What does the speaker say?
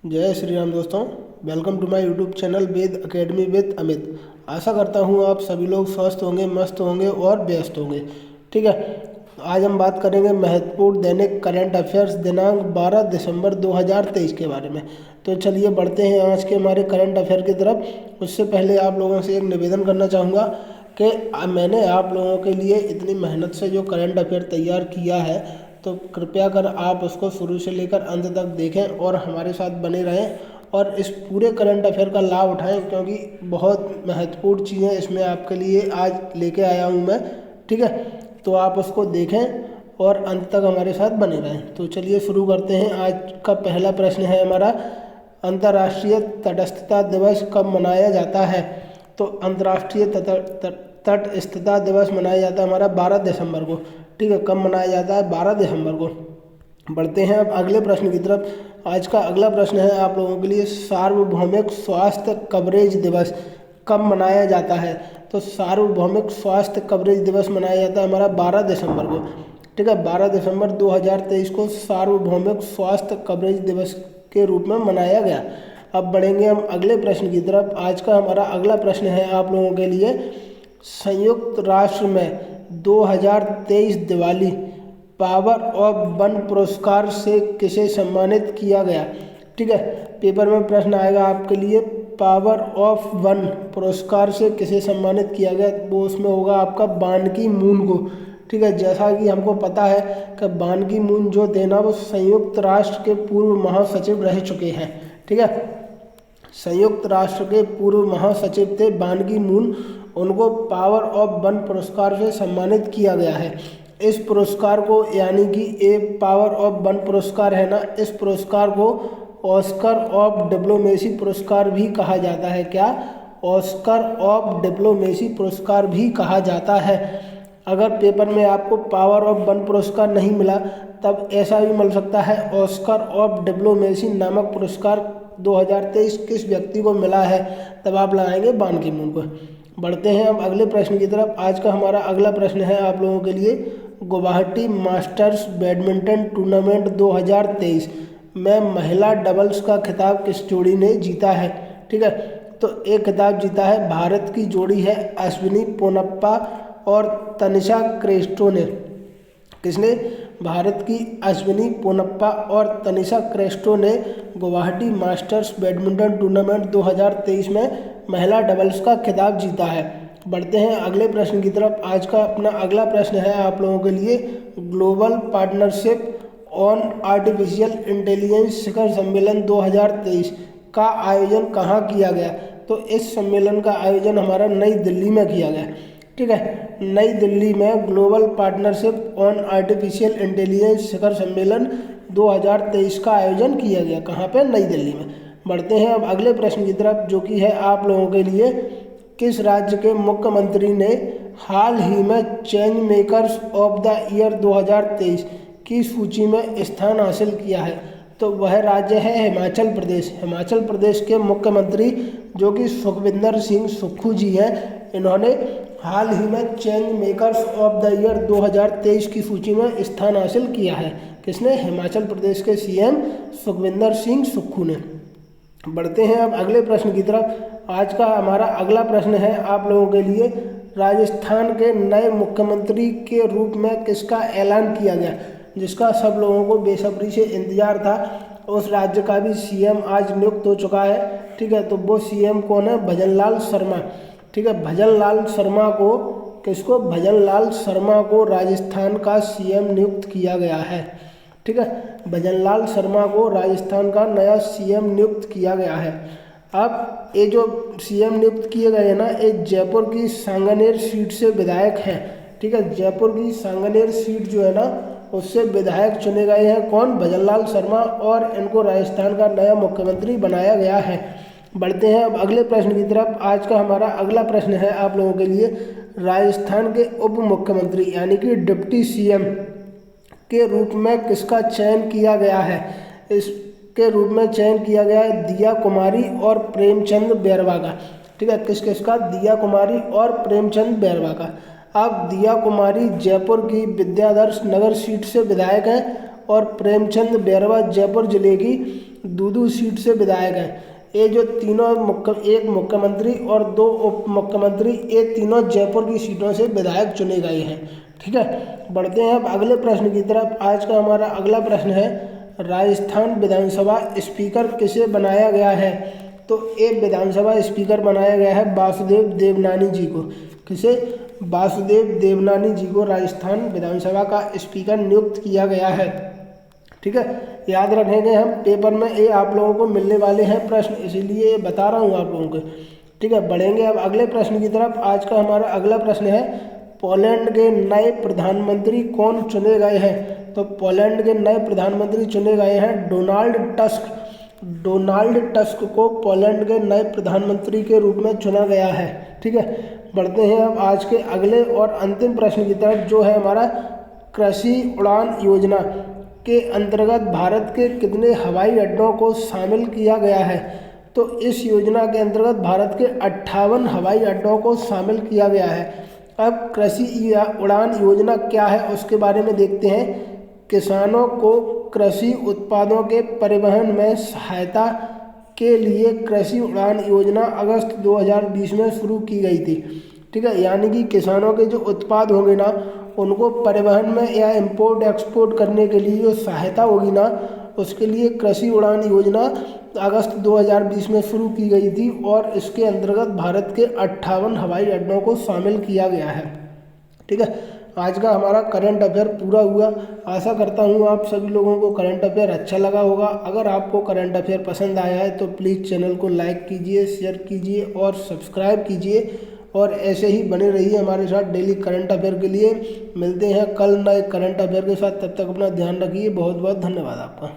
जय श्री राम दोस्तों। Welcome to my YouTube channel Ved academy with Amit. आशा करता हूँ आप सभी लोग स्वस्थ होंगे, मस्त होंगे और व्यस्त होंगे। ठीक है, आज हम बात करेंगे महत्वपूर्ण दैनिक करंट अफेयर्स दिनांक 12 दिसंबर 2023 के बारे में। तो चलिए बढ़ते हैं आज के हमारे करंट अफेयर की तरफ। उससे पहले आप लोगों से एक निवेदन करना चाहूँगा कि मैंने आप लोगों के लिए इतनी मेहनत से जो करंट अफेयर तैयार किया है, तो कृपया कर आप उसको शुरू से लेकर अंत तक देखें और हमारे साथ बने रहें और इस पूरे करंट अफेयर का लाभ उठाएं, क्योंकि बहुत महत्वपूर्ण चीज़ें इसमें आपके लिए आज लेके आया हूं मैं। ठीक है, तो आप उसको देखें और अंत तक हमारे साथ बने रहें। तो चलिए शुरू करते हैं। आज का पहला प्रश्न है हमारा, अंतर्राष्ट्रीय तटस्थता दिवस कब मनाया जाता है? तो अंतर्राष्ट्रीय तटस्थता दिवस मनाया जाता है हमारा 12 दिसंबर को। ठीक है, कब मनाया जाता है? 12 दिसंबर को। बढ़ते हैं अब अगले प्रश्न की तरफ। आज का अगला प्रश्न है आप लोगों के लिए, सार्वभौमिक स्वास्थ्य कवरेज दिवस कब मनाया जाता है? तो सार्वभौमिक स्वास्थ्य कवरेज दिवस मनाया जाता है हमारा 12 दिसंबर को। ठीक है, 12 दिसंबर 2023 को सार्वभौमिक स्वास्थ्य कवरेज दिवस के रूप में मनाया गया। अब बढ़ेंगे हम अगले प्रश्न की तरफ। आज का हमारा अगला प्रश्न है आप लोगों के लिए, संयुक्त राष्ट्र में 2023 दिवाली पावर ऑफ वन पुरस्कार से किसे सम्मानित किया गया? ठीक है, पेपर में प्रश्न आएगा आपके लिए, पावर ऑफ वन पुरस्कार से किसे सम्मानित किया गया? वो उसमें होगा आपका बान की मून को। ठीक है, जैसा कि हमको पता है कि बान की मून जो थे ना, वो संयुक्त राष्ट्र के पूर्व महासचिव रह चुके हैं। ठीक है, संयुक्त राष्ट्र के पूर्व महासचिव थे बान की मून। उनको पावर ऑफ वन पुरस्कार से सम्मानित किया गया है। इस पुरस्कार को, यानी कि ये पावर ऑफ वन पुरस्कार है ना, इस पुरस्कार को ऑस्कर ऑफ डिप्लोमेसी पुरस्कार भी कहा जाता है। क्या? ऑस्कर ऑफ डिप्लोमेसी पुरस्कार भी कहा जाता है। अगर पेपर में आपको पावर ऑफ वन पुरस्कार नहीं मिला, तब ऐसा भी मिल सकता है, ऑस्कर ऑफ डिप्लोमेसी नामक पुरस्कार 2023 किस व्यक्ति को मिला है? तब आप लगाएंगे बान की मून को। बढ़ते हैं अब अगले प्रश्न की तरफ। आज का हमारा अगला प्रश्न है आप लोगों के लिए, गुवाहाटी मास्टर्स बैडमिंटन टूर्नामेंट 2023 में महिला डबल्स का खिताब किस जोड़ी ने जीता है? ठीक है, तो एक खिताब जीता है भारत की जोड़ी है अश्विनी पोनप्पा और तनिषा क्रेस्टो ने। किसने? भारत की अश्विनी पोनप्पा और तनिषा क्रेस्टो ने गुवाहाटी मास्टर्स बैडमिंटन टूर्नामेंट 2023 में महिला डबल्स का खिताब जीता है। बढ़ते हैं अगले प्रश्न की तरफ। आज का अपना अगला प्रश्न है आप लोगों के लिए, global partnership on artificial intelligence शिखर सम्मेलन 2023 का आयोजन कहाँ किया गया? तो इस सम्मेलन का आयोजन हमारा नई दिल्ली में किया गया। ठीक है, नई दिल्ली में global partnership on artificial intelligence शिखर सम्मेलन 2023 का आयोजन किया गया। कहाँ पे? नई दिल्ली में। बढ़ते हैं अब अगले प्रश्न की तरफ, जो कि है आप लोगों के लिए, किस राज्य के मुख्यमंत्री ने हाल ही में change makers of the year 2023 की सूची में स्थान हासिल किया है? तो वह राज्य है हिमाचल प्रदेश। हिमाचल प्रदेश के मुख्यमंत्री जो कि सुखविंदर सिंह सुक्खू जी हैं, इन्होंने हाल ही में change makers of the year 2023 की सूची में स्थान हासिल किया है। किसने? हिमाचल प्रदेश के सीएम सुखविंदर सिंह सुक्खू ने। बढ़ते हैं अब अगले प्रश्न की तरफ। आज का हमारा अगला प्रश्न है आप लोगों के लिए, राजस्थान के नए मुख्यमंत्री के रूप में किसका ऐलान किया गया, जिसका सब लोगों को बेसब्री से इंतजार था? उस राज्य का भी सीएम आज नियुक्त हो चुका है। ठीक है, तो वो सीएम कौन है? भजनलाल शर्मा। ठीक है, भजनलाल शर्मा को, किसको? भजनलाल शर्मा को राजस्थान का सीएम नियुक्त किया गया है। ठीक है, भजनलाल शर्मा को राजस्थान का नया सीएम नियुक्त किया गया है। अब ये जो सीएम नियुक्त किए गए हैं ना, ये जयपुर की सांगानेर सीट से विधायक हैं। ठीक है, जयपुर की सांगानेर सीट जो है ना, उससे विधायक चुने गए हैं। कौन? भजनलाल शर्मा, और इनको राजस्थान का नया मुख्यमंत्री बनाया गया है। बढ़ते हैं अब अगले प्रश्न की तरफ। आज का हमारा अगला प्रश्न है आप लोगों के लिए, राजस्थान के उप मुख्यमंत्री यानी कि डिप्टी सीएम के रूप में किसका चयन किया गया है? इसके रूप में चयन किया गया है दिया कुमारी और प्रेमचंद बैरवा का। ठीक है, किस किसका? दिया कुमारी और प्रेमचंद बैरवा का। अब दिया कुमारी जयपुर की विद्याधर नगर सीट से विधायक हैं और प्रेमचंद बैरवा जयपुर जिले की दूदू सीट से विधायक हैं। ये जो तीनों एक मुख्यमंत्री और 2 उप मुख्यमंत्री, ये तीनों जयपुर की सीटों से विधायक चुने गए हैं। ठीक है, बढ़ते हैं अब अगले प्रश्न की तरफ। आज का हमारा अगला प्रश्न है, राजस्थान विधानसभा स्पीकर किसे बनाया गया है? तो एक विधानसभा स्पीकर बनाया गया है वासुदेव देवनानी जी को। किसे? वासुदेव देवनानी जी को राजस्थान विधानसभा का स्पीकर नियुक्त किया गया है। ठीक है, याद रखेंगे हम, पेपर में ये आप लोगों को मिलने वाले हैं प्रश्न, इसीलिए ये बता रहा हूँ आप लोगों को। ठीक है, बढ़ेंगे अब अगले प्रश्न की तरफ। आज का हमारा अगला प्रश्न है, पोलैंड के नए प्रधानमंत्री कौन चुने गए हैं? तो पोलैंड के नए प्रधानमंत्री चुने गए हैं डोनाल्ड टस्क। डोनाल्ड टस्क को पोलैंड के नए प्रधानमंत्री के रूप में चुना गया है। ठीक है, बढ़ते हैं अब आज के अगले और अंतिम प्रश्न की तरफ, जो है हमारा कृषि उड़ान योजना के अंतर्गत भारत के कितने हवाई अड्डों को शामिल किया गया है? तो इस योजना के अंतर्गत भारत के 58 हवाई अड्डों को शामिल किया गया है। अब कृषि उड़ान योजना क्या है उसके बारे में देखते हैं। किसानों को कृषि उत्पादों के परिवहन में सहायता के लिए कृषि उड़ान योजना अगस्त 2020 में शुरू की गई थी। ठीक है, यानी कि किसानों के जो उत्पाद होंगे ना, उनको परिवहन में या इंपोर्ट एक्सपोर्ट करने के लिए जो सहायता होगी ना, उसके लिए कृषि उड़ान योजना अगस्त 2020 में शुरू की गई थी और इसके अंतर्गत भारत के 58 हवाई अड्डों को शामिल किया गया है। ठीक है, आज का हमारा करंट अफेयर पूरा हुआ। आशा करता हूँ आप सभी लोगों को करंट अफेयर अच्छा लगा होगा। अगर आपको करंट अफेयर पसंद आया है तो प्लीज़ चैनल को लाइक कीजिए, शेयर कीजिए और सब्सक्राइब कीजिए, और ऐसे ही बने रहिए हमारे साथ डेली करंट अफेयर के लिए। मिलते हैं कल नए करंट अफेयर के साथ, तब तक अपना ध्यान रखिए। बहुत बहुत धन्यवाद आपका।